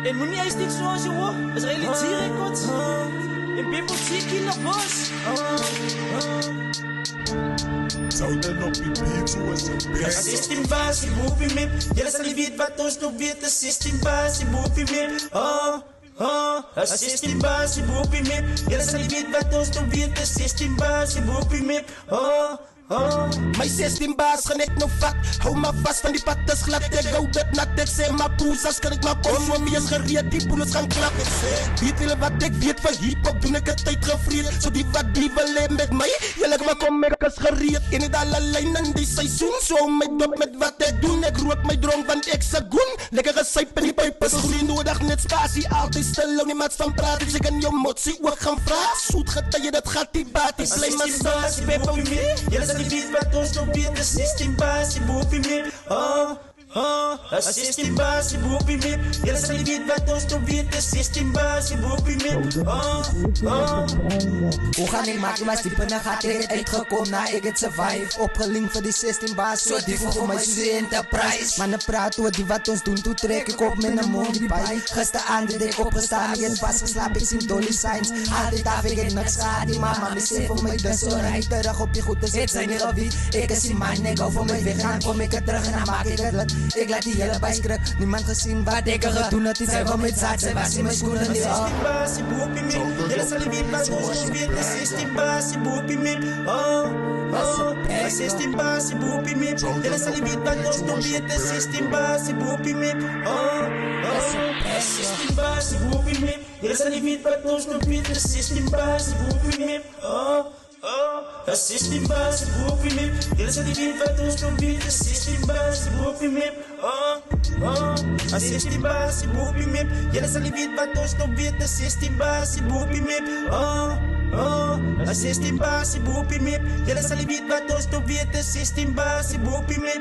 En moet niet eens niks zoals je hoor. Dat is realiseer ik wat. En ben muziek in de bos. Zouden op je beat zoals een best. 16 baas, je boep je mee. Jullie zal niet weten wat ons nog weten. 16 baas, je boep je mee. 16 baas, je boep je mee. Jullie zal niet weten wat ons nog weten. 16 baas, je boep je mee. My 16 baas gaan ek nou vat. Hou maar vast van die pad is glad. Ek hou dit nat, ek sê maar poesas kan ek maar kom. So wees gereed, die poelers gaan klap. Weet julle wat ek weet van hiphop, doen ek het tyd gevreed. So die wat die wil hê met my, julle maar kom ek is gereed. En het al alleen in die seisoen. So hou my dop met wat ek doen. Ek rook my dronk want ek se goen. Lekker gesyp in die pyp is groen. Nodig net spasie, altyd stil. Hou nie mats van praat, dus ek in jou motsie ook gaan vraag. Soet getuie, dat gaat die baat. Die blij maar saas, je bent op je mee. Jullie zal niet weten wat ons nog weten. 16 baas, je boep je mee. 16 baas, je boep je mee. Jullie zal niet weten wat ons nog weten. 16 baas, je boep je mee. Hoe gaan ik maken, maar dieper dan gaat ik het uitgekomen. Na ik het survive, opgelinkt voor die 16 baas. Zo die voor mijn studentenprijs. Mannen praten over die wat ons doen, toen trek ik op met een mooie bij. Gisteravond deed ik opgestaan, ik het pas geslapen, ik zie Dolly Signs. Altijd af, ik het niks gaat, die mama me zegt voor mij dus zo rijd terug op je goed, dus het zijn niet gebied. Ik is die man, ik hou voor mij weg, dan kom ik het terug en dan maak ik het lukt. Ik laat die hele bijskrip, niemand gezien wat ik er doen. Het is hij van mijn zaad, zij was in mijn schoenen niet al. 16 baas, je boep je mee. Jullie zal niet weten wat ons nog weten. 16 baas, je boep je mee. 16 baas, je boep je mee. Jullie zal niet weten wat ons nog weten. 16 baas, je boep je mee. 16 baas, je boep je mee. Jullie zal niet weten wat ons nog weten. 16 baas, je boep je mee. 16 baas, je boep je mee. Jullie zal niet weten wat ons nog weten. 16 baas, je boep je mee. 16 baas, je boep je mee. Jullie zal niet weten wat ons nog weten. 16 baas, je boep je mee. 16 baas, je boep je mee. Jullie zal niet weten wat ons nog weten. 16 baas, je boep je mee.